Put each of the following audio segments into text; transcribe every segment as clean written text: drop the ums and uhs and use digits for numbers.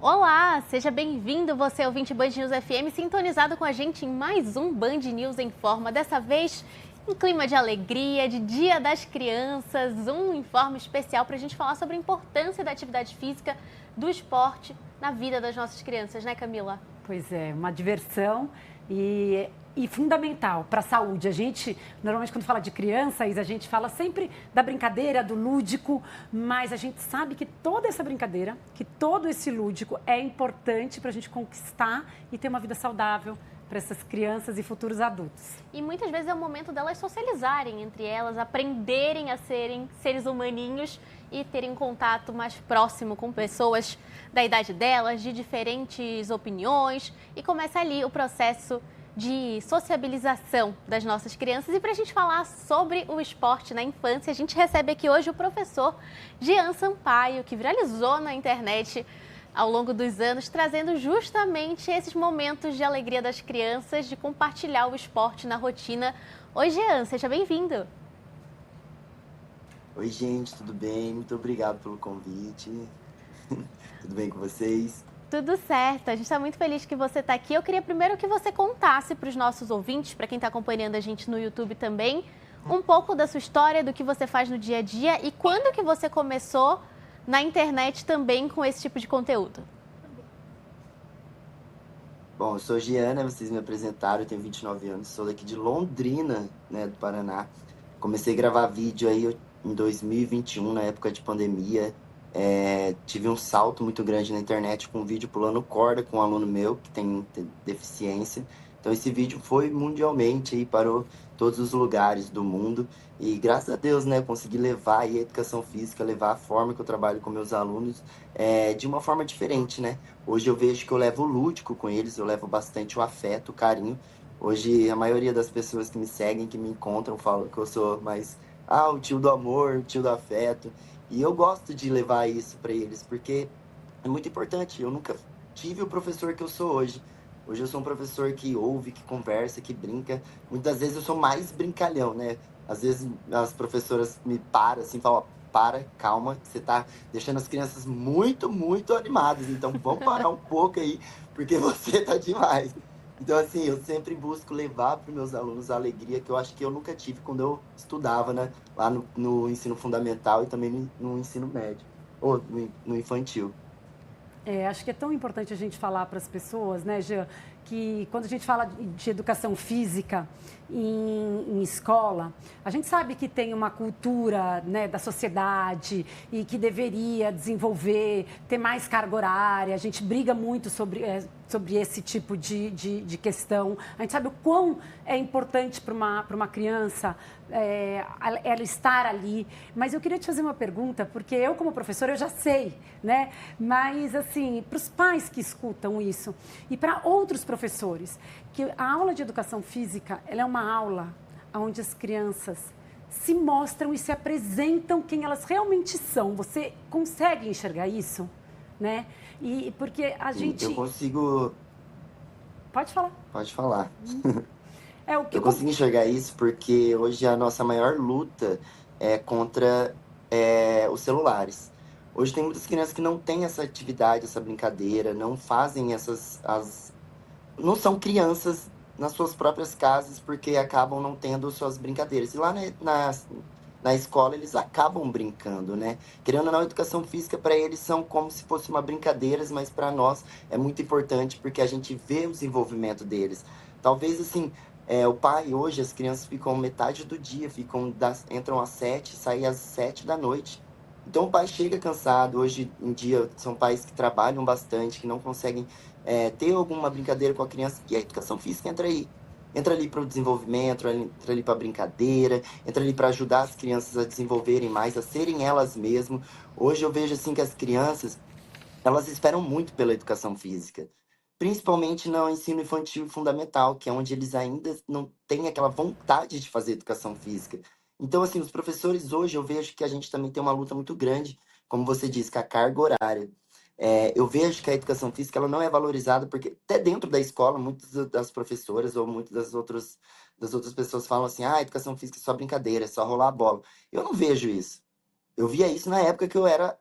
Olá, seja bem-vindo, você ouvinte Band News FM, sintonizado com a gente em mais um Band News em Forma, dessa vez em clima de alegria, de Dia das Crianças, um informe especial para a gente falar sobre a importância da atividade física, do esporte na vida das nossas crianças, né, Camila? Pois é, uma diversão e fundamental para a saúde. A gente, normalmente, quando fala de criança, Isa, a gente fala sempre da brincadeira, do lúdico, mas a gente sabe que toda essa brincadeira, que todo esse lúdico é importante para a gente conquistar e ter uma vida saudável para essas crianças e futuros adultos. E muitas vezes é o momento delas socializarem entre elas, aprenderem a serem seres humaninhos e terem contato mais próximo com pessoas da idade delas, de diferentes opiniões, e começa ali o processo de sociabilização das nossas crianças. E para a gente falar sobre o esporte na infância, a gente recebe aqui hoje o professor Jean Sampaio, que viralizou na internet ao longo dos anos, trazendo justamente esses momentos de alegria das crianças, de compartilhar o esporte na rotina. Oi, Jean, seja bem-vindo. Oi, gente, tudo bem? Muito obrigado pelo convite. Tudo bem com vocês? Tudo certo, a gente está muito feliz que você está aqui. Eu queria primeiro que você contasse para os nossos ouvintes, para quem está acompanhando a gente no YouTube também, um pouco da sua história, do que você faz no dia a dia e quando que você começou na internet também com esse tipo de conteúdo. Bom, eu sou Giana, vocês me apresentaram, eu tenho 29 anos, sou daqui de Londrina, né, do Paraná. Comecei a gravar vídeo aí em 2021, na época de pandemia. Tive um salto muito grande na internet com um vídeo pulando corda com um aluno meu que tem deficiência. Então esse vídeo foi mundialmente e parou todos os lugares do mundo. E graças a Deus, né, consegui levar aí a educação física, levar a forma que eu trabalho com meus alunos de uma forma diferente, né? Hoje eu vejo que eu levo o lúdico com eles, eu levo bastante o afeto, o carinho. Hoje a maioria das pessoas que me seguem, que me encontram, falam que eu sou mais, o tio do amor, o tio do afeto. E eu gosto de levar isso para eles, porque é muito importante. Eu nunca tive o professor que eu sou hoje. Hoje eu sou um professor que ouve, que conversa, que brinca. Muitas vezes eu sou mais brincalhão, né? Às vezes as professoras me param assim, falam, ó, para, calma, que você tá deixando as crianças muito, muito animadas. Então vamos parar um pouco aí, porque você tá demais. Então, assim, eu sempre busco levar para os meus alunos a alegria que eu acho que eu nunca tive quando eu estudava, né? Lá no ensino fundamental e também no ensino médio, ou no infantil. Acho que é tão importante a gente falar para as pessoas, né, Jean, que quando a gente fala de educação física em escola, a gente sabe que tem uma cultura, né, da sociedade e que deveria desenvolver, ter mais carga horária. A gente briga muito sobre esse tipo de questão. A gente sabe o quão é importante para uma criança ela estar ali. Mas eu queria te fazer uma pergunta, porque eu, como professora, eu já sei, né? Mas, assim, para os pais que escutam isso e para outros professores, que a aula de educação física, ela é uma aula onde as crianças se mostram e se apresentam quem elas realmente são. Você consegue enxergar isso, né? E porque a Sim, gente... eu consigo. Pode falar. Pode falar. É o que... Eu consigo enxergar isso porque hoje a nossa maior luta é contra os celulares. Hoje tem muitas crianças que não têm essa atividade, essa brincadeira, não fazem não são crianças nas suas próprias casas porque acabam não tendo suas brincadeiras. E lá na escola eles acabam brincando, né? Querendo ou não, a educação física para eles são como se fosse uma brincadeira, mas para nós é muito importante porque a gente vê o desenvolvimento deles. Talvez assim, o pai hoje, as crianças ficam metade do dia, entram às 7, saem às 7 da noite. Então o pai chega cansado. Hoje em dia são pais que trabalham bastante, que não conseguem ter alguma brincadeira com a criança, e a educação física entra aí. Entra ali para o desenvolvimento, entra ali para a brincadeira, entra ali para ajudar as crianças a desenvolverem mais, a serem elas mesmas. Hoje eu vejo assim que as crianças, elas esperam muito pela educação física, principalmente no ensino infantil e fundamental, que é onde eles ainda não têm aquela vontade de fazer educação física. Então, assim, os professores hoje eu vejo que a gente também tem uma luta muito grande, como você disse, com a carga horária. Eu vejo que a educação física ela não é valorizada, porque até dentro da escola, muitas das professoras ou muitas das outras pessoas falam assim, a educação física é só brincadeira, é só rolar a bola. Eu não vejo isso. Eu via isso na época que eu era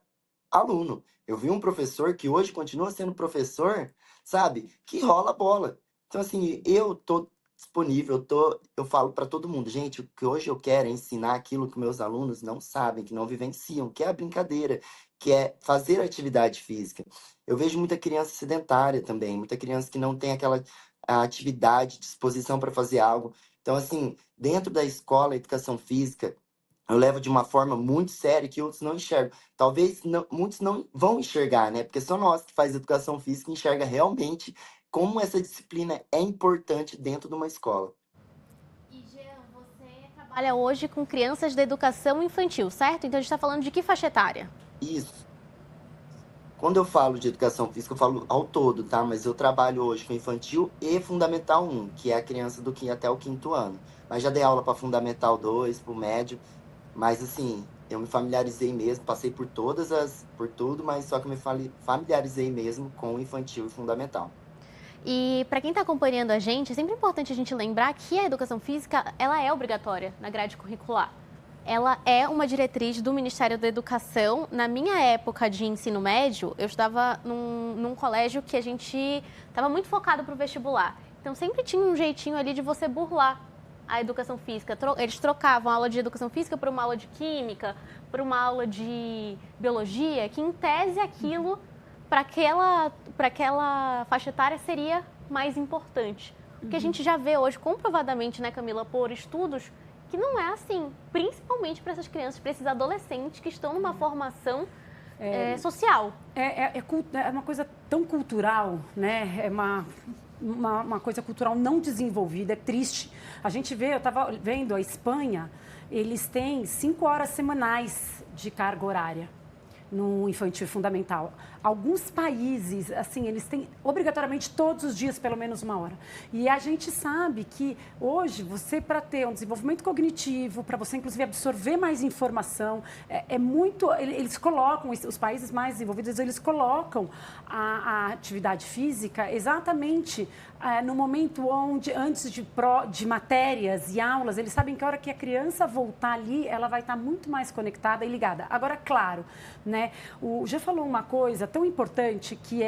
aluno. Eu vi um professor que hoje continua sendo professor, sabe, que rola a bola. Então, assim, eu tô disponível, eu falo para todo mundo, gente, o que hoje eu quero é ensinar aquilo que meus alunos não sabem, que não vivenciam, que é a brincadeira, que é fazer atividade física. Eu vejo muita criança sedentária também, muita criança que não tem aquela atividade, disposição para fazer algo. Então, assim, dentro da escola, a educação física, eu levo de uma forma muito séria que outros não enxergam. Talvez muitos não vão enxergar, né? Porque só nós que faz educação física enxerga realmente como essa disciplina é importante dentro de uma escola. E Jean, você trabalha hoje com crianças da educação infantil, certo? Então a gente está falando de que faixa etária? Isso. Quando eu falo de educação física, eu falo ao todo, tá? Mas eu trabalho hoje com infantil e Fundamental 1, que é a criança do até o 5º ano. Mas já dei aula para Fundamental 2, para o médio. Mas assim, eu me familiarizei mesmo, passei por por tudo, mas só que eu me familiarizei mesmo com o infantil e fundamental. E para quem está acompanhando a gente, é sempre importante a gente lembrar que a educação física, ela é obrigatória na grade curricular. Ela é uma diretriz do Ministério da Educação. Na minha época de ensino médio, eu estava num colégio que a gente estava muito focado para o vestibular. Então sempre tinha um jeitinho ali de você burlar a educação física. Eles trocavam a aula de educação física por uma aula de química, por uma aula de biologia, que em tese aquilo para aquela faixa etária seria mais importante. Porque a gente já vê hoje, comprovadamente, né, Camila, por estudos, que não é assim, principalmente para essas crianças, para esses adolescentes que estão numa formação social. É uma coisa tão cultural, né? É uma coisa cultural não desenvolvida, é triste. A gente vê, eu estava vendo a Espanha, eles têm 5 horas semanais de carga horária no infantil fundamental. Alguns países, assim, eles têm obrigatoriamente todos os dias pelo menos 1 hora. E a gente sabe que hoje você, para ter um desenvolvimento cognitivo, para você inclusive absorver mais informação, eles colocam, os países mais desenvolvidos, eles colocam a atividade física exatamente no momento onde, antes de matérias e aulas, eles sabem que a hora que a criança voltar ali, ela vai estar muito mais conectada e ligada. Agora, claro, né, o Jean falou uma coisa tão importante que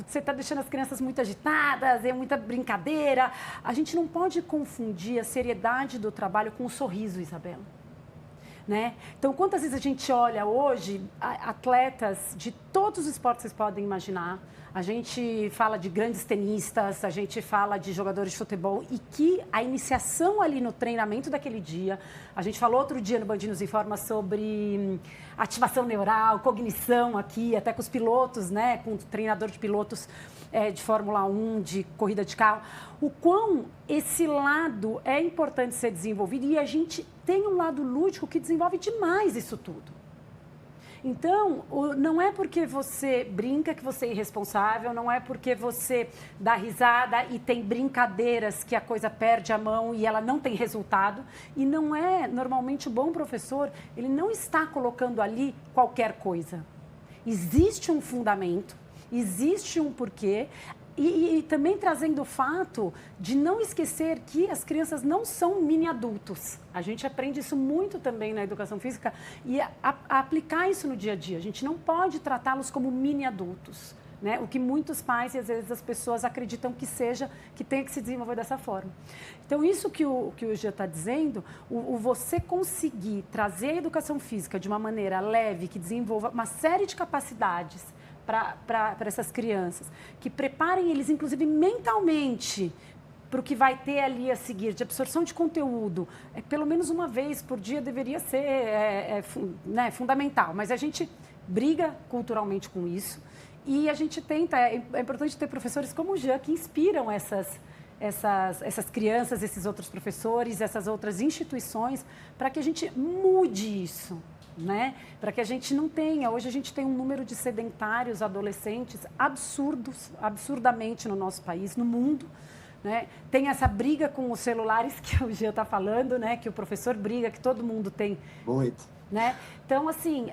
você está deixando as crianças muito agitadas, é muita brincadeira. A gente não pode confundir a seriedade do trabalho com o sorriso, Isabela. Né? Então, quantas vezes a gente olha hoje atletas de todos os esportes que vocês podem imaginar, a gente fala de grandes tenistas, a gente fala de jogadores de futebol e que a iniciação ali no treinamento daquele dia, a gente falou outro dia no Band News Informa sobre ativação neural, cognição aqui, até com os pilotos, né, com o treinador de pilotos de Fórmula 1, de corrida de carro, o quão esse lado é importante ser desenvolvido e a gente tem um lado lúdico que desenvolve demais isso tudo. Então, não é porque você brinca que você é irresponsável, não é porque você dá risada e tem brincadeiras que a coisa perde a mão e ela não tem resultado. E não é, normalmente, o bom professor, ele não está colocando ali qualquer coisa. Existe um fundamento, existe um porquê. E também trazendo o fato de não esquecer que as crianças não são mini adultos. A gente aprende isso muito também na educação física e aplicar isso no dia a dia. A gente não pode tratá-los como mini adultos, né? O que muitos pais e às vezes as pessoas acreditam que tem que se desenvolver dessa forma. Então, isso que o Jean está dizendo, você conseguir trazer a educação física de uma maneira leve, que desenvolva uma série de capacidades para essas crianças, que preparem eles, inclusive, mentalmente para o que vai ter ali a seguir, de absorção de conteúdo. Pelo menos uma vez por dia deveria ser né, fundamental, mas a gente briga culturalmente com isso e a gente tenta, é importante ter professores como o Jean, que inspiram essas crianças, esses outros professores, essas outras instituições, para que a gente mude isso. Né? Para que a gente não tenha, hoje a gente tem um número de sedentários adolescentes absurdamente no nosso país, no mundo, né? Tem essa briga com os celulares que o Jean está falando, né? Que o professor briga, que todo mundo tem. Muito. Né? Então, assim,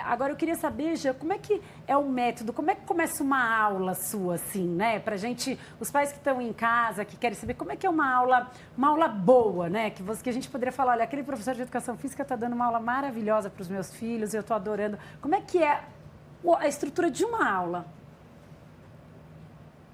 agora eu queria saber, Jean, como é que é o método, como é que começa uma aula sua, assim, né? Pra gente, os pais que estão em casa, que querem saber como é que é uma aula que né? Que a gente poderia falar, olha, aquele professor de educação física está dando uma aula maravilhosa para os meus filhos, eu estou adorando. Como é que é a estrutura de uma aula?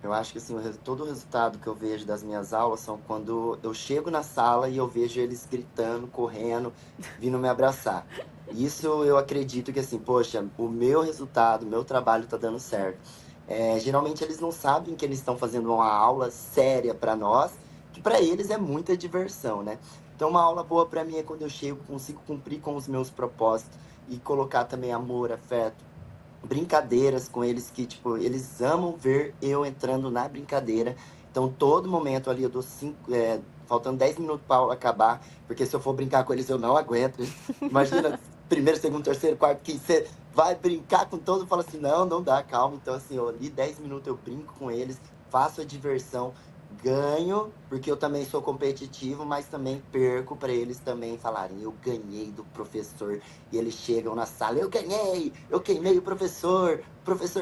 Eu acho que assim, todo o resultado que eu vejo das minhas aulas são quando eu chego na sala e eu vejo eles gritando, correndo, vindo me abraçar. Isso eu acredito que assim, poxa, o meu resultado, o meu trabalho está dando certo. Geralmente eles não sabem que eles estão fazendo uma aula séria para nós, que para eles é muita diversão, né? Então uma aula boa para mim é quando eu chego, consigo cumprir com os meus propósitos e colocar também amor, afeto, brincadeiras com eles que, tipo, eles amam ver eu entrando na brincadeira. Então, todo momento ali eu dou faltando 10 minutos para aula acabar, porque se eu for brincar com eles eu não aguento. Imagina, primeiro, segundo, terceiro, quarto, quinto, você vai brincar com todo e fala assim, não, não dá, calma. Então, assim, eu ali 10 minutos eu brinco com eles, faço a diversão, ganho, porque eu também sou competitivo, mas também perco para eles também falarem, eu ganhei do professor. E eles chegam na sala, eu ganhei, eu queimei o professor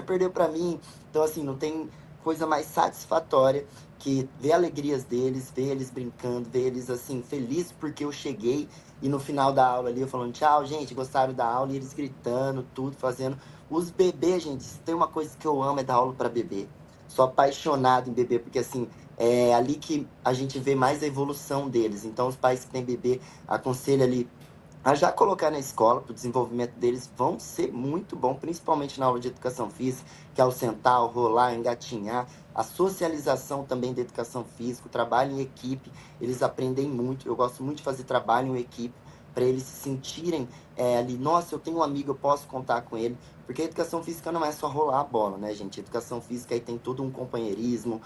perdeu para mim. Então, assim, não tem coisa mais satisfatória que ver alegrias deles, ver eles brincando, ver eles, assim, felizes porque eu cheguei. E no final da aula ali, eu falando, tchau, gente, gostaram da aula? E eles gritando, tudo, fazendo. Os bebês, gente, se tem uma coisa que eu amo é dar aula para bebê. Sou apaixonado em bebê, porque, assim, é ali que a gente vê mais a evolução deles. Então, os pais que têm bebê, aconselho ali a já colocar na escola, para o desenvolvimento deles, vão ser muito bom, principalmente na aula de educação física, que é o sentar, o rolar, engatinhar, a socialização também da educação física, o trabalho em equipe, eles aprendem muito. Eu gosto muito de fazer trabalho em equipe, para eles se sentirem ali, nossa, eu tenho um amigo, eu posso contar com ele, porque a educação física não é só rolar a bola, né, gente? A educação física aí tem todo um companheirismo,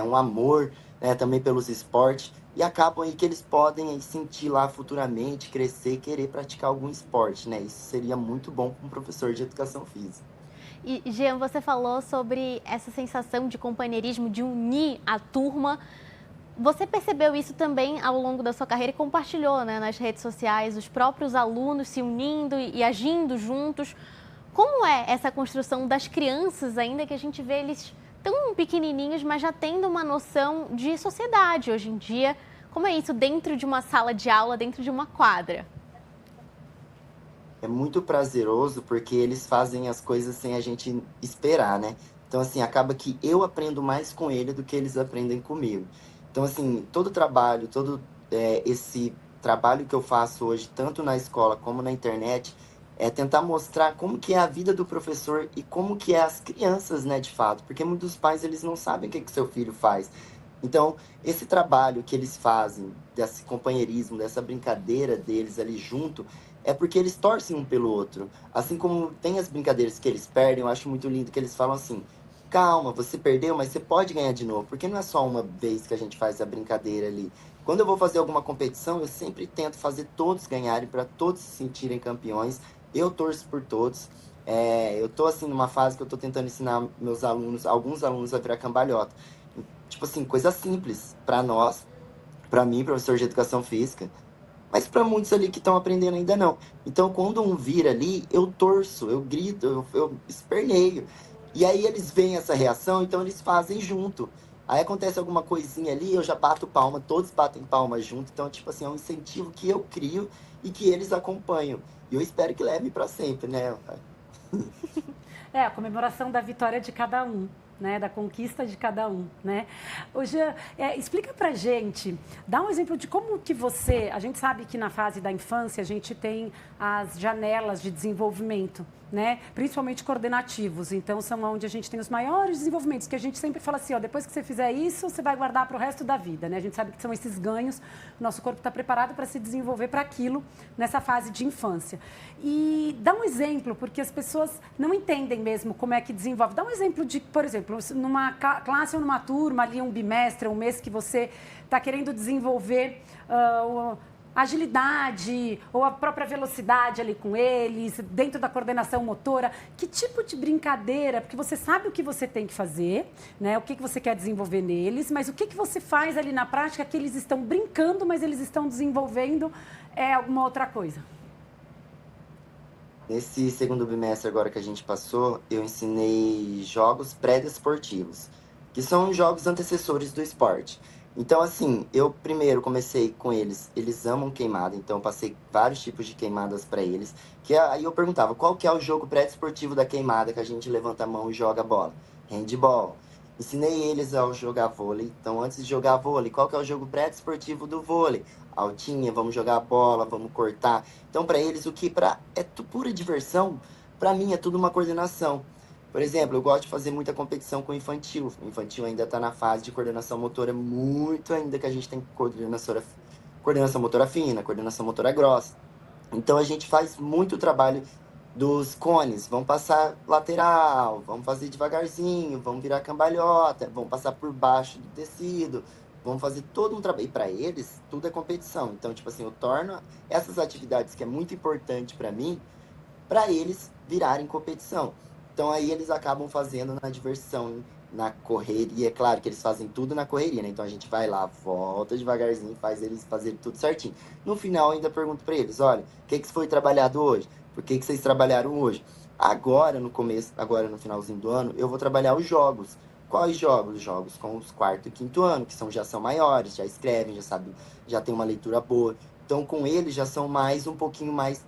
um amor, né, também pelos esportes, e acabam aí que eles podem aí sentir lá futuramente, crescer e querer praticar algum esporte, né? Isso seria muito bom para um professor de educação física. E, Jean, você falou sobre essa sensação de companheirismo, de unir a turma. Você percebeu isso também ao longo da sua carreira e compartilhou, né, nas redes sociais, os próprios alunos se unindo e agindo juntos. Como é essa construção das crianças, ainda que a gente vê eles tão pequenininhos, mas já tendo uma noção de sociedade hoje em dia? Como é isso dentro de uma sala de aula, dentro de uma quadra? É muito prazeroso porque eles fazem as coisas sem a gente esperar, né? Então, assim, acaba que eu aprendo mais com ele do que eles aprendem comigo. Então, assim, todo trabalho, esse trabalho que eu faço hoje, tanto na escola como na internet, é tentar mostrar como que é a vida do professor e como que é as crianças, né, de fato. Porque muitos pais, eles não sabem o que que seu filho faz. Então, esse trabalho que eles fazem, desse companheirismo, dessa brincadeira deles ali junto, é porque eles torcem um pelo outro. Assim como tem as brincadeiras que eles perdem, eu acho muito lindo que eles falam assim: calma, você perdeu, mas você pode ganhar de novo, porque não é só uma vez que a gente faz a brincadeira ali. Quando eu vou fazer alguma competição, eu sempre tento fazer todos ganharem, para todos se sentirem campeões. Eu torço por todos. Eu tô assim numa fase que eu tô tentando ensinar meus alunos, alguns alunos a virar cambalhota. Tipo assim, coisa simples para nós, para mim, professor de educação física, mas para muitos ali que estão aprendendo ainda não. Então, quando um vira ali, eu torço, eu grito, eu esperneio. E aí eles veem essa reação, então eles fazem junto. Aí acontece alguma coisinha ali, eu já bato palma, todos batem palma junto. Então, tipo assim, é um incentivo que eu crio e que eles acompanham. E eu espero que leve para sempre, né? É a comemoração da vitória de cada um, né? Da conquista de cada um, né? Hoje, explica pra gente, dá um exemplo de como que você... A gente sabe que na fase da infância a gente tem as janelas de desenvolvimento, né? Principalmente coordenativos. Então, são onde a gente tem os maiores desenvolvimentos, que a gente sempre fala assim, ó, depois que você fizer isso, você vai guardar para o resto da vida, né? A gente sabe que são esses ganhos, o nosso corpo está preparado para se desenvolver para aquilo nessa fase de infância. E dá um exemplo, porque as pessoas não entendem mesmo como é que desenvolve. Dá um exemplo de, por exemplo, numa classe ou numa turma, ali um bimestre, um mês que você está querendo desenvolver agilidade ou a própria velocidade ali com eles, dentro da coordenação motora. Que tipo de brincadeira? Porque você sabe o que você tem que fazer, né? O que você quer desenvolver neles, mas o que você faz ali na prática que eles estão brincando, mas eles estão desenvolvendo alguma outra coisa? Nesse segundo bimestre agora que a gente passou, eu ensinei jogos pré-desportivos, que são jogos antecessores do esporte. Então, assim, eu primeiro comecei com eles, eles amam queimada, então eu passei vários tipos de queimadas para eles, que aí eu perguntava, qual que é o jogo pré-desportivo da queimada que a gente levanta a mão e joga a bola? Handball. Ensinei eles a jogar vôlei, então antes de jogar vôlei, qual que é o jogo pré-desportivo do vôlei? Altinha, vamos jogar a bola, vamos cortar. Então, para eles, o que pura diversão, para mim é tudo uma coordenação. Por exemplo, eu gosto de fazer muita competição com o infantil. O infantil ainda está na fase de coordenação motora, muito ainda que a gente tem coordenação motora fina, coordenação motora grossa. Então a gente faz muito trabalho dos cones. Vamos passar lateral, vamos fazer devagarzinho, vamos virar cambalhota, vamos passar por baixo do tecido. Vamos fazer todo um trabalho. E para eles, tudo é competição. Então, tipo assim, eu torno essas atividades que é muito importante para mim, para eles virarem competição. Então aí eles acabam fazendo na diversão, na correria. É claro que eles fazem tudo na correria, né? Então a gente vai lá, volta devagarzinho, faz eles fazerem tudo certinho. No final eu ainda pergunto para eles, olha, o que foi trabalhado hoje? Por que vocês trabalharam hoje? Agora, no começo, agora no finalzinho do ano, eu vou trabalhar os jogos. Quais jogos? Jogos com os quarto e quinto ano, que já são maiores, já escrevem, já sabem, já tem uma leitura boa. Então com eles já são mais um pouquinho mais,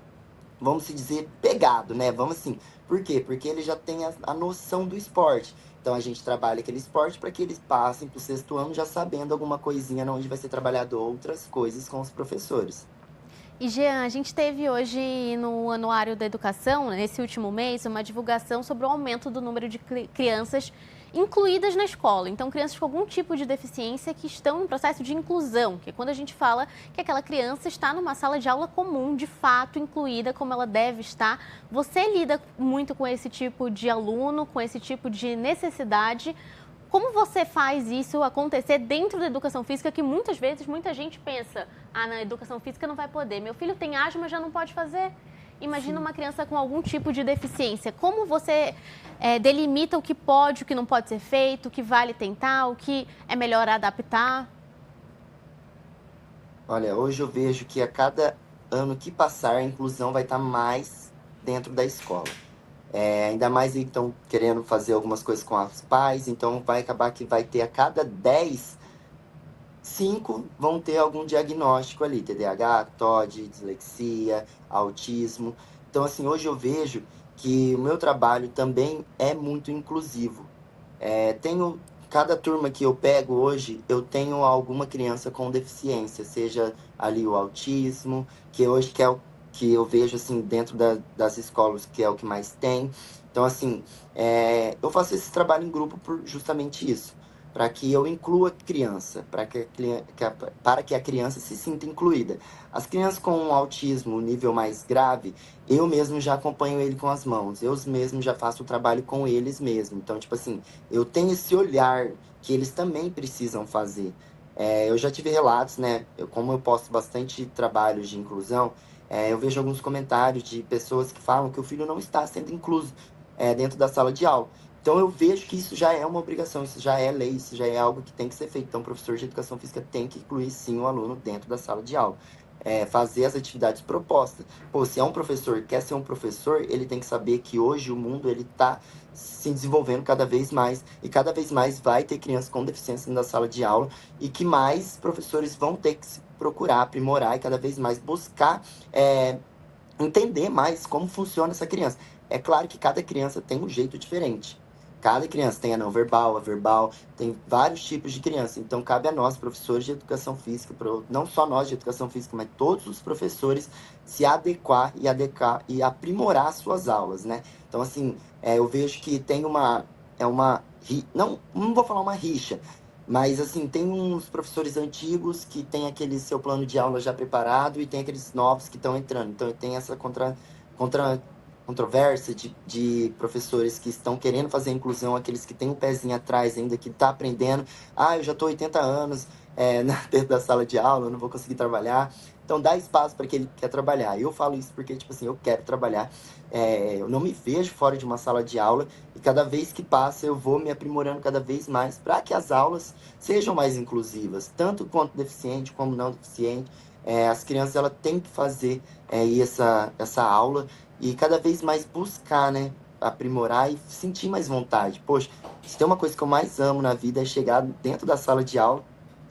vamos se dizer, pegado, né? Vamos assim. Por quê? Porque ele já tem a noção do esporte. Então a gente trabalha aquele esporte para que eles passem para o sexto ano já sabendo alguma coisinha onde vai ser trabalhado outras coisas com os professores. E Jean, a gente teve hoje no Anuário da Educação, nesse último mês, uma divulgação sobre o aumento do número de crianças incluídas na escola. Então, crianças com algum tipo de deficiência que estão em processo de inclusão, que é quando a gente fala que aquela criança está numa sala de aula comum, de fato incluída como ela deve estar. Você lida muito com esse tipo de aluno, com esse tipo de necessidade. Como você faz isso acontecer dentro da educação física, que muitas vezes muita gente pensa, na educação física não vai poder. Meu filho tem asma, já não pode fazer. Imagina uma criança com algum tipo de deficiência. Como você delimita o que pode, o que não pode ser feito, o que vale tentar, o que é melhor adaptar? Olha, hoje eu vejo que a cada ano que passar, a inclusão vai estar mais dentro da escola. Ainda mais então querendo fazer algumas coisas com os pais, então vai acabar que vai ter a cada 10, 5 vão ter algum diagnóstico ali, TDAH, TOD, dislexia, autismo. Então, assim, hoje eu vejo que o meu trabalho também é muito inclusivo. Cada turma que eu pego hoje, eu tenho alguma criança com deficiência, seja ali o autismo, que hoje que é o que eu vejo assim dentro das escolas que é o que mais tem. Então, assim, eu faço esse trabalho em grupo por justamente isso, para que eu inclua a criança, para que a criança se sinta incluída. As crianças com um autismo nível mais grave, eu mesmo já acompanho ele com as mãos, eu mesmo já faço o trabalho com eles mesmo. Então, tipo assim, eu tenho esse olhar que eles também precisam fazer. Eu já tive relatos, né? Como eu posto bastante trabalhos de inclusão, eu vejo alguns comentários de pessoas que falam que o filho não está sendo incluso dentro da sala de aula. Então eu vejo que isso já é uma obrigação, isso já é lei, isso já é algo que tem que ser feito. Então o professor de educação física tem que incluir sim o aluno dentro da sala de aula. Fazer as atividades propostas. Pô, se é um professor que quer ser um professor, ele tem que saber que hoje o mundo ele está se desenvolvendo cada vez mais e cada vez mais vai ter crianças com deficiência na sala de aula e que mais professores vão ter que se procurar aprimorar e cada vez mais buscar entender mais como funciona essa criança. É claro que cada criança tem um jeito diferente. Cada criança tem a não verbal, a verbal, tem vários tipos de criança. Então, cabe a nós, professores de educação física, não só nós de educação física, mas todos os professores se adequar e aprimorar suas aulas, né? Então, assim, eu vejo que tem não vou falar uma rixa, mas, assim, tem uns professores antigos que tem aquele seu plano de aula já preparado e tem aqueles novos que estão entrando. Então, tem essa controvérsia de professores que estão querendo fazer inclusão, aqueles que têm um pezinho atrás ainda, que está aprendendo. Eu já estou 80 anos dentro da sala de aula, eu não vou conseguir trabalhar. Então, dá espaço para quem quer trabalhar. Eu falo isso porque, tipo assim, eu quero trabalhar. Eu não me vejo fora de uma sala de aula e cada vez que passa eu vou me aprimorando cada vez mais para que as aulas sejam mais inclusivas, tanto quanto deficiente como não deficiente. As crianças elas têm que fazer essa aula e cada vez mais buscar, né, aprimorar e sentir mais vontade. Poxa, se tem uma coisa que eu mais amo na vida é chegar dentro da sala de aula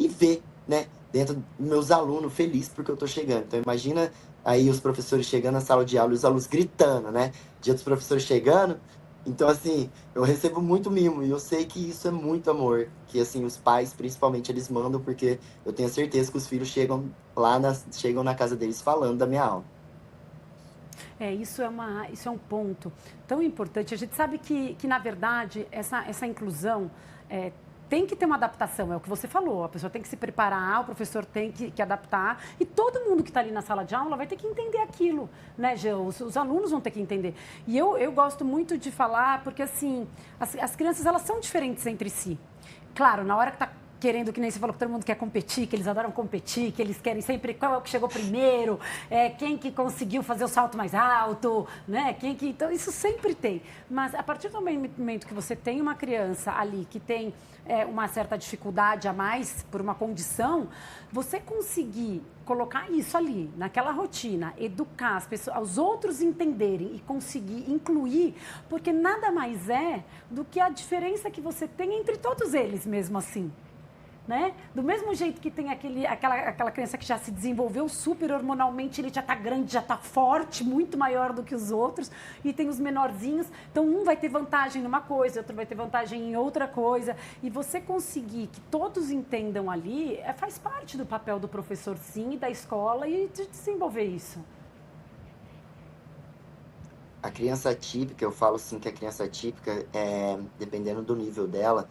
e ver, né, dentro dos meus alunos felizes porque eu tô chegando. Então imagina aí os professores chegando na sala de aula e os alunos gritando, né? Dia dos professores chegando. Então, assim, eu recebo muito mimo e eu sei que isso é muito amor. Que, assim, os pais, principalmente, eles mandam porque eu tenho certeza que os filhos chegam na casa deles falando da minha aula. Isso é um ponto tão importante. A gente sabe que na verdade, essa inclusão tem que ter uma adaptação, é o que você falou. A pessoa tem que se preparar, o professor tem que adaptar e todo mundo que está ali na sala de aula vai ter que entender aquilo, né, Gê? Os alunos vão ter que entender. E eu gosto muito de falar porque, assim, as crianças, elas são diferentes entre si. Claro, na hora que está querendo, que nem você falou, que todo mundo quer competir, que eles adoram competir, que eles querem sempre qual é o que chegou primeiro, quem que conseguiu fazer o salto mais alto, né? Então, isso sempre tem. Mas a partir do momento que você tem uma criança ali que tem uma certa dificuldade a mais por uma condição, você conseguir colocar isso ali, naquela rotina, educar as pessoas, os outros entenderem e conseguir incluir, porque nada mais é do que a diferença que você tem entre todos eles mesmo assim. Né? Do mesmo jeito que tem aquela criança que já se desenvolveu super hormonalmente, ele já está grande, já está forte, muito maior do que os outros, e tem os menorzinhos, então um vai ter vantagem numa coisa, outro vai ter vantagem em outra coisa, e você conseguir que todos entendam ali, faz parte do papel do professor sim, e da escola, e de desenvolver isso. A criança típica, eu falo assim que a criança típica, dependendo do nível dela,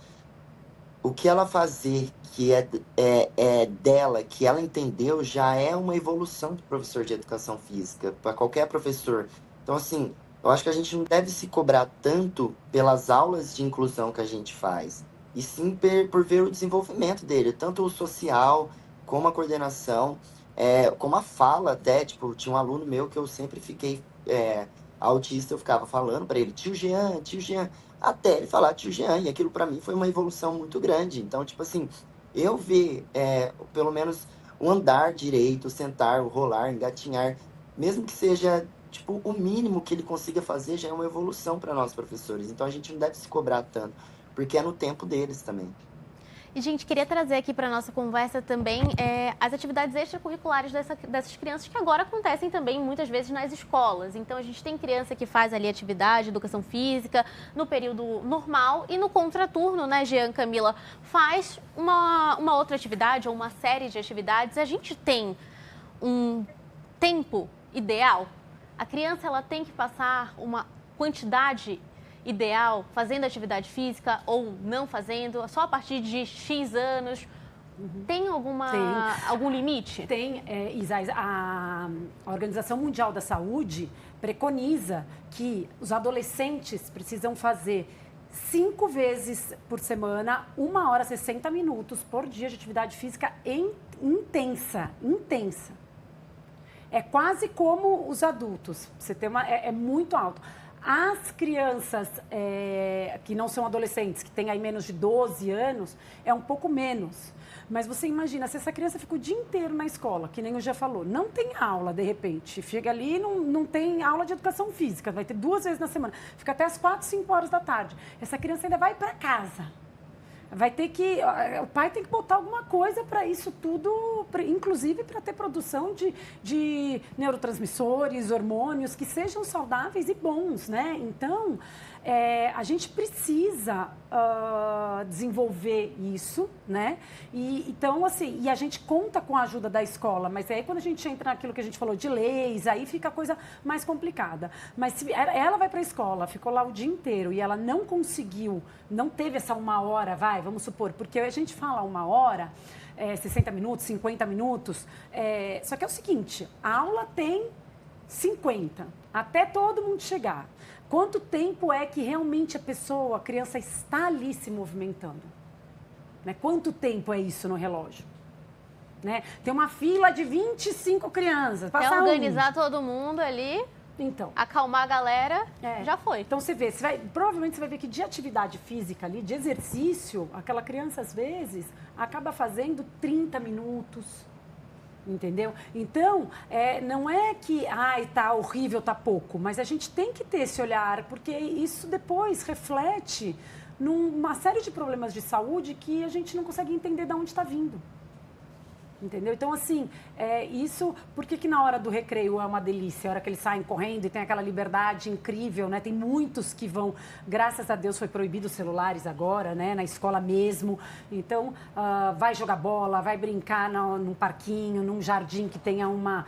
o que ela fazer que é dela, que ela entendeu, já é uma evolução do professor de educação física, para qualquer professor. Então, assim, eu acho que a gente não deve se cobrar tanto pelas aulas de inclusão que a gente faz, e sim por ver o desenvolvimento dele, tanto o social, como a coordenação, como a fala até. Tipo, tinha um aluno meu que eu sempre fiquei autista, eu ficava falando para ele, tio Jean, até ele falar tio Jean, e aquilo para mim foi uma evolução muito grande. Então, tipo assim, eu ver pelo menos o andar direito, o sentar, o rolar, engatinhar, mesmo que seja tipo o mínimo que ele consiga fazer, já é uma evolução para nós professores. Então a gente não deve se cobrar tanto, porque é no tempo deles também. E, gente, queria trazer aqui para a nossa conversa também as atividades extracurriculares dessas crianças que agora acontecem também muitas vezes nas escolas. Então, a gente tem criança que faz ali atividade, educação física, no período normal e no contraturno, né, Jean, Camila, faz uma outra atividade ou uma série de atividades. A gente tem um tempo ideal? A criança ela tem que passar uma quantidade ideal fazendo atividade física ou não fazendo, só a partir de X anos? Tem algum limite? Tem, Isa, a Organização Mundial da Saúde preconiza que os adolescentes precisam fazer 5 vezes por semana, 1 hora e 60 minutos por dia de atividade física intensa. É quase como os adultos, você tem é muito alto. As crianças que não são adolescentes, que têm aí menos de 12 anos, é um pouco menos. Mas você imagina, se essa criança fica o dia inteiro na escola, que nem eu já falou, não tem aula, de repente, chega ali e não tem aula de educação física, vai ter 2 vezes na semana, fica até as 4, 5 horas da tarde. Essa criança ainda vai para casa. Vai ter que, o pai tem que botar alguma coisa para isso tudo, inclusive para ter produção de neurotransmissores, hormônios que sejam saudáveis e bons, né? Então, a gente precisa desenvolver isso, né? Então, assim, e a gente conta com a ajuda da escola, mas aí quando a gente entra naquilo que a gente falou de leis, aí fica a coisa mais complicada. Mas se ela vai para a escola, ficou lá o dia inteiro e ela não conseguiu, não teve essa 1 hora, vamos supor, porque a gente fala 1 hora, 60 minutos, 50 minutos, só que é o seguinte, a aula tem 50, até todo mundo chegar. Quanto tempo é que realmente a criança está ali se movimentando? Né? Quanto tempo é isso no relógio? Né? Tem uma fila de 25 crianças. Quer organizar todo mundo ali, então, acalmar a galera, já foi. Então você vê, provavelmente você vai ver que de atividade física ali, de exercício, aquela criança às vezes acaba fazendo 30 minutos. Entendeu? Então, não é que, tá horrível, tá pouco, mas a gente tem que ter esse olhar, porque isso depois reflete numa série de problemas de saúde que a gente não consegue entender de onde está vindo. Entendeu? Então, assim, isso, por que na hora do recreio é uma delícia? A hora que eles saem correndo e tem aquela liberdade incrível, né? Tem muitos que vão, graças a Deus foi proibido os celulares agora, né? Na escola mesmo. Então, vai jogar bola, vai brincar num parquinho, num jardim que tenha uma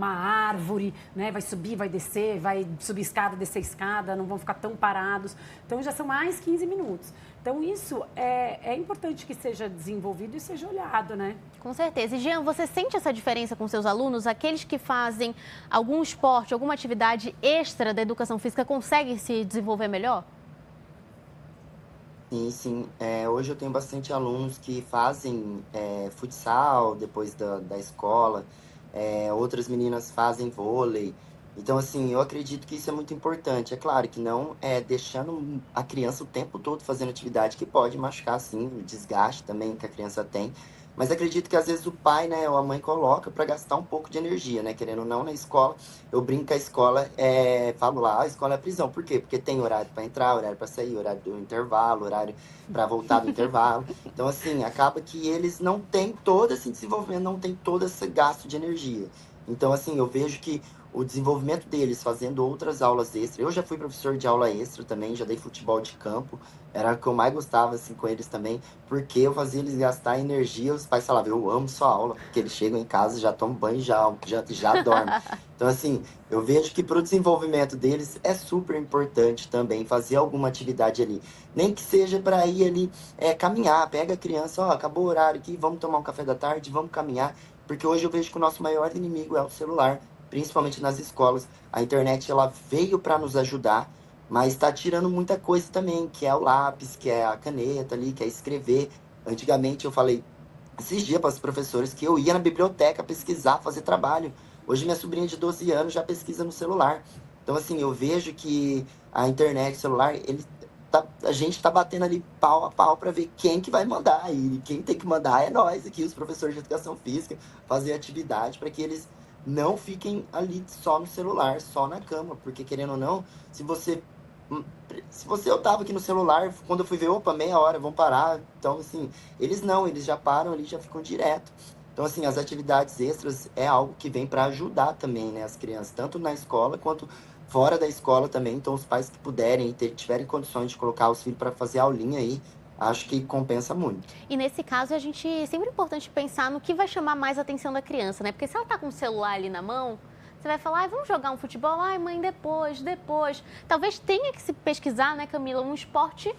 árvore, né? Vai subir, vai descer, vai subir escada, descer escada, não vão ficar tão parados. Então, já são mais 15 minutos. Então, isso é importante que seja desenvolvido e seja olhado, né? Com certeza. E, Jean, você sente essa diferença com seus alunos? Aqueles que fazem algum esporte, alguma atividade extra da educação física conseguem se desenvolver melhor? Sim, sim. Hoje eu tenho bastante alunos que fazem futsal depois da escola, outras meninas fazem vôlei. Então, assim, eu acredito que isso é muito importante. É claro que não é deixando a criança o tempo todo fazendo atividade que pode machucar, sim, o desgaste também que a criança tem. Mas acredito que às vezes o pai, né, ou a mãe coloca para gastar um pouco de energia, né? Querendo ou não, na escola, eu brinco que a escola falo lá, a escola é prisão. Por quê? Porque tem horário para entrar, horário para sair, horário do intervalo, horário para voltar do intervalo. Então, assim, acaba que eles não têm todo esse desenvolvimento, não tem todo esse gasto de energia. Então, assim, eu vejo que o desenvolvimento deles fazendo outras aulas extras. Eu já fui professor de aula extra também, já dei futebol de campo. Era o que eu mais gostava, assim, com eles também, porque eu fazia eles gastar energia. Os pais falavam, eu amo sua aula, porque eles chegam em casa, já tomam banho, já dormem. Então, assim, eu vejo que para o desenvolvimento deles é super importante também fazer alguma atividade ali. Nem que seja para ir ali caminhar, pega a criança, ó, acabou o horário aqui, vamos tomar um café da tarde, vamos caminhar. Porque hoje eu vejo que o nosso maior inimigo é o celular, principalmente nas escolas. A internet, ela veio para nos ajudar, mas está tirando muita coisa também, que é o lápis, que é a caneta ali, que é escrever. Antigamente eu falei esses dias para os professores que eu ia na biblioteca pesquisar, fazer trabalho. Hoje minha sobrinha de 12 anos já pesquisa no celular. Então, assim, eu vejo que a internet, o celular, a gente está batendo ali pau a pau para ver quem que vai mandar. E quem tem que mandar é nós aqui, os professores de educação física, fazer atividade para que eles não fiquem ali só no celular, só na cama. Porque, querendo ou não, se você eu tava aqui no celular, quando eu fui ver, opa, meia hora, vão parar. Então, assim, eles já param ali, já ficam direto. Então, assim, as atividades extras é algo que vem para ajudar também, né, as crianças, tanto na escola quanto fora da escola também. Então, os pais que puderem e tiverem condições de colocar os filhos para fazer aulinha aí, acho que compensa muito. E nesse caso, a gente é sempre importante pensar no que vai chamar mais a atenção da criança, né? Porque se ela tá com o celular ali na mão, você vai falar, vamos jogar um futebol? Ai, mãe, depois. Talvez tenha que se pesquisar, né, Camila, um esporte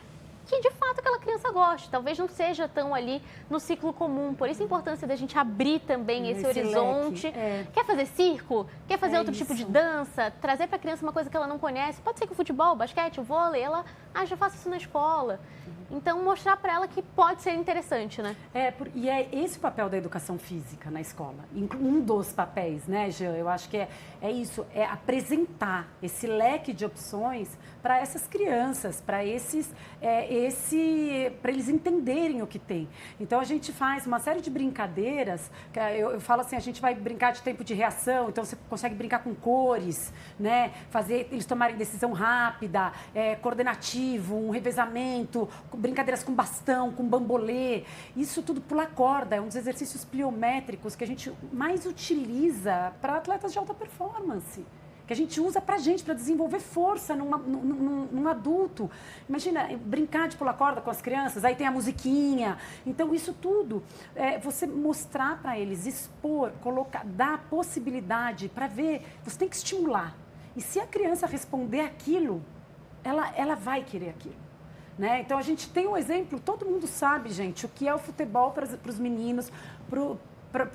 que de fato aquela criança goste. Talvez não seja tão ali no ciclo comum. Por isso a importância da gente abrir também esse horizonte. Quer fazer circo? Quer fazer outro tipo de dança? Trazer para a criança uma coisa que ela não conhece? Pode ser que o futebol, o basquete, o vôlei, ela, já faço isso na escola. Então, mostrar para ela que pode ser interessante, né? E é esse o papel da educação física na escola. Um dos papéis, né, Jean? Eu acho que é isso, é apresentar esse leque de opções para essas crianças, para eles entenderem o que tem. Então, a gente faz uma série de brincadeiras, eu falo assim, a gente vai brincar de tempo de reação, então você consegue brincar com cores, né? Fazer eles tomarem decisão rápida, coordenativo, um revezamento, brincadeiras com bastão, com bambolê, isso tudo pular corda, é um dos exercícios pliométricos que a gente mais utiliza para atletas de alta performance, que a gente usa para desenvolver força num adulto. Imagina, brincar de pular corda com as crianças, aí tem a musiquinha. Então, isso tudo, você mostrar para eles, expor, colocar, dar a possibilidade para ver, você tem que estimular. E se a criança responder aquilo, ela vai querer aquilo. Né? Então, a gente tem um exemplo, todo mundo sabe, gente, o que é o futebol para os meninos, para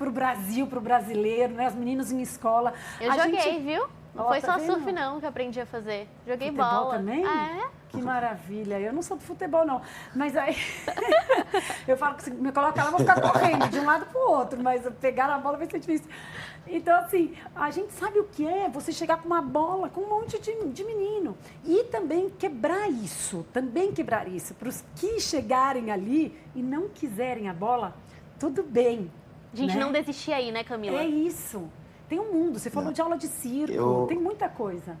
o Brasil, para o brasileiro, né? Os meninos em escola. Eu joguei, viu? Não foi só surf, não, que eu aprendi a fazer. Joguei futebol bola. Também? Que maravilha. Eu não sou do futebol, não. Mas aí, eu falo que se me colocar lá, eu vou ficar correndo de um lado para o outro, mas pegar na bola vai ser difícil. Então, assim, a gente sabe o que é você chegar com uma bola, com um monte de menino. E também quebrar isso, para os que chegarem ali e não quiserem a bola, tudo bem. A gente né? não desistir aí, né, Camila? É isso. Tem um mundo, você falou de aula de circo, tem muita coisa.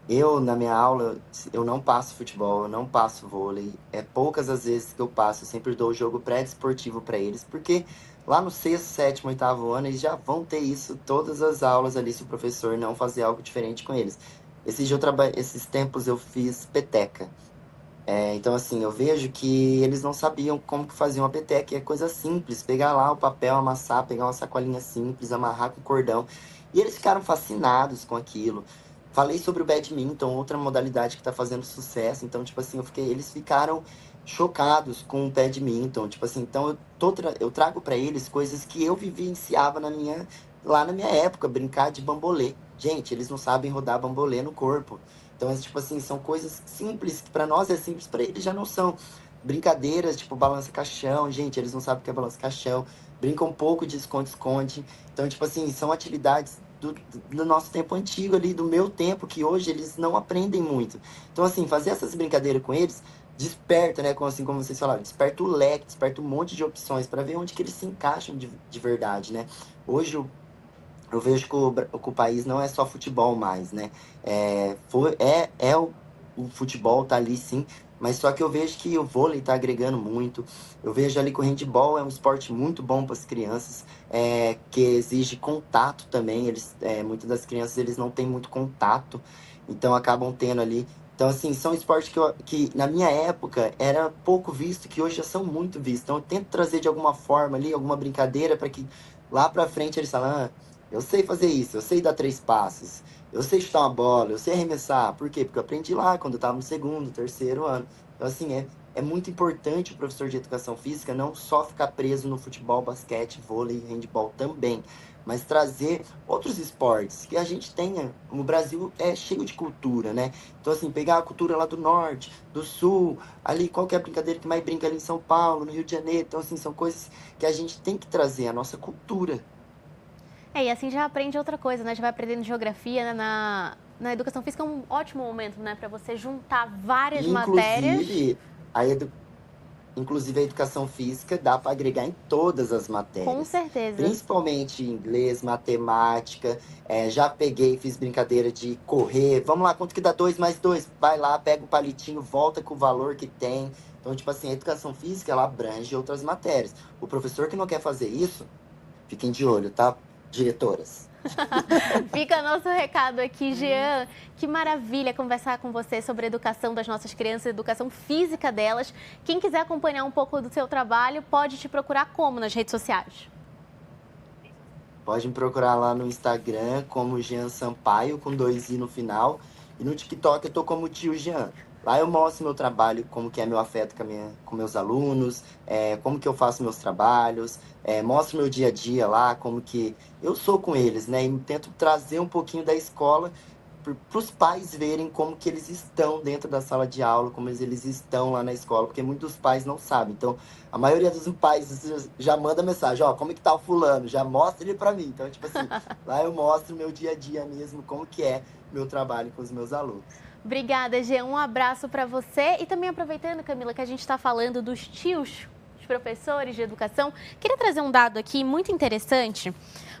Eu, na minha aula, eu não passo futebol, eu não passo vôlei. É poucas as vezes que eu passo, eu sempre dou o jogo pré-desportivo para eles, porque lá no sexto, sétimo, oitavo ano, eles já vão ter isso todas as aulas ali, se o professor não fazer algo diferente com eles. Esses tempos eu fiz peteca. Então, assim, eu vejo que eles não sabiam como que faziam a peteca, e é coisa simples, pegar lá o papel, amassar, pegar uma sacolinha simples, amarrar com cordão. E eles ficaram fascinados com aquilo. Falei sobre o badminton, outra modalidade que está fazendo sucesso. Então, tipo assim, eles ficaram chocados com o badminton. Tipo assim, então eu trago para eles coisas que eu vivenciava lá na minha época, brincar de bambolê. Gente, eles não sabem rodar bambolê no corpo. Então, tipo assim, são coisas simples, que para nós é simples, para eles já não são. Brincadeiras, tipo balança caixão, gente, eles não sabem o que é balança caixão. Brincam um pouco de esconde-esconde. Então, tipo assim, são atividades do nosso tempo antigo ali, do meu tempo, que hoje eles não aprendem muito. Então, assim, fazer essas brincadeiras com eles desperta, né? Assim como vocês falaram, desperta o leque, desperta um monte de opções para ver onde que eles se encaixam de verdade, né? Hoje eu vejo que que o país não é só futebol mais, né? O futebol tá ali sim, mas só que eu vejo que o vôlei tá agregando muito. Eu vejo ali que o handball é um esporte muito bom para as crianças, que exige contato também. Muitas das crianças eles não têm muito contato, então acabam tendo ali. Então, assim, são esportes que na minha época era pouco visto, que hoje já são muito vistos. Então, eu tento trazer de alguma forma ali, alguma brincadeira, para que lá para frente eles falem, eu sei fazer isso, eu sei dar 3 passos, eu sei chutar uma bola, eu sei arremessar. Por quê? Porque eu aprendi lá quando eu estava no segundo, terceiro ano. Então, assim, é muito importante o professor de educação física não só ficar preso no futebol, basquete, vôlei, handball também, mas trazer outros esportes que a gente tenha. O Brasil é cheio de cultura, né? Então, assim, pegar a cultura lá do norte, do sul, ali, qual que é a brincadeira que mais brinca ali em São Paulo, no Rio de Janeiro. Então, assim, são coisas que a gente tem que trazer, a nossa cultura. E assim já aprende outra coisa, né? Já vai aprendendo geografia, né? Na educação física é um ótimo momento, né? Para você juntar várias E, matérias. a edu... inclusive, a educação física dá para agregar em todas as Com matérias, certeza. principalmente inglês, matemática. Já peguei, fiz brincadeira de correr. Vamos lá, quanto que dá 2 mais 2? Vai lá, pega o palitinho, volta com o valor que tem. Então, tipo assim, a educação física, ela abrange outras matérias. O professor que não quer fazer isso, fiquem de olho, tá? Diretoras. Fica nosso recado aqui, Jean. Que maravilha conversar com você sobre a educação das nossas crianças, a educação física delas. Quem quiser acompanhar um pouco do seu trabalho, pode te procurar como nas redes sociais? Pode me procurar lá no Instagram como Jean Sampaio, com 2 i no final. E no TikTok eu tô como Tio Jean. Lá eu mostro meu trabalho, como que é meu afeto com meus alunos, como que eu faço meus trabalhos, mostro meu dia a dia lá, como que eu sou com eles, né? E tento trazer um pouquinho da escola para os pais verem como que eles estão dentro da sala de aula, como eles estão lá na escola, porque muitos pais não sabem. Então, a maioria dos pais já manda mensagem, ó, como que tá o fulano? Já mostra ele para mim. Então, tipo assim, lá eu mostro meu dia a dia mesmo, como que é meu trabalho com os meus alunos. Obrigada, Jean. Um abraço para você. E também aproveitando, Camila, que a gente está falando dos tios, os professores de educação, queria trazer um dado aqui muito interessante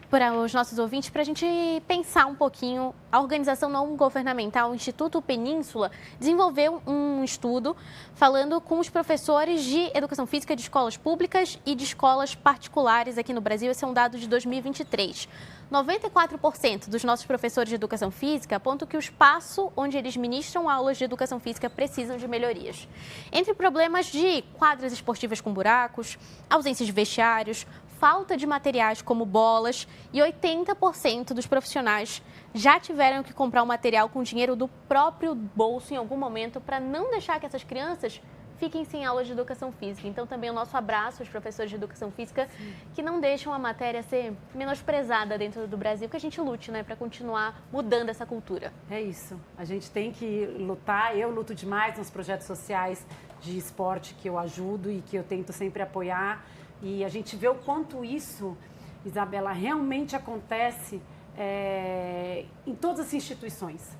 para os nossos ouvintes, para a gente pensar um pouquinho. A organização não governamental, o Instituto Península, desenvolveu um estudo falando com os professores de educação física de escolas públicas e de escolas particulares aqui no Brasil. Esse é um dado de 2023. 94% dos nossos professores de educação física apontam que o espaço onde eles ministram aulas de educação física precisam de melhorias. Entre problemas de quadras esportivas com buracos, ausência de vestiários, falta de materiais como bolas, e 80% dos profissionais já tiveram que comprar o material com dinheiro do próprio bolso em algum momento para não deixar que essas crianças fiquem sem aulas de educação física. Então, também o nosso abraço aos professores de educação física que não deixam a matéria ser menosprezada dentro do Brasil, que a gente lute, né, para continuar mudando essa cultura. É isso. A gente tem que lutar. Eu luto demais nos projetos sociais de esporte que eu ajudo e que eu tento sempre apoiar. E a gente vê o quanto isso, Isabela, realmente acontece em todas as instituições.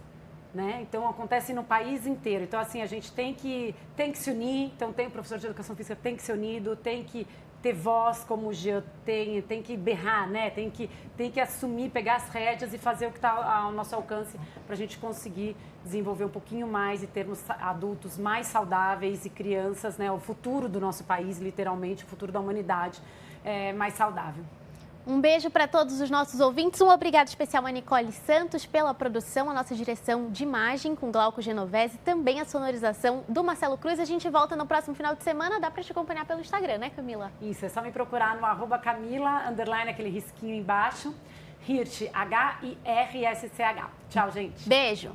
Né? Então, acontece no país inteiro. Então, assim, a gente tem que se unir. Então, tem o professor de educação física tem que ser unido, tem que ter voz como o Jean tem que berrar, né? Tem que assumir, pegar as rédeas e fazer o que está ao nosso alcance para a gente conseguir desenvolver um pouquinho mais e termos adultos mais saudáveis e crianças, né? O futuro do nosso país, literalmente, o futuro da humanidade mais saudável. Um beijo para todos os nossos ouvintes. Um obrigado especial a Nicole Santos pela produção, a nossa direção de imagem com Glauco Genovese, também a sonorização do Marcelo Cruz. A gente volta no próximo final de semana. Dá para te acompanhar pelo Instagram, né, Camila? Isso, é só me procurar no @Camila, aquele risquinho embaixo, Hirsch, Hirsch. Tchau, gente. Beijo.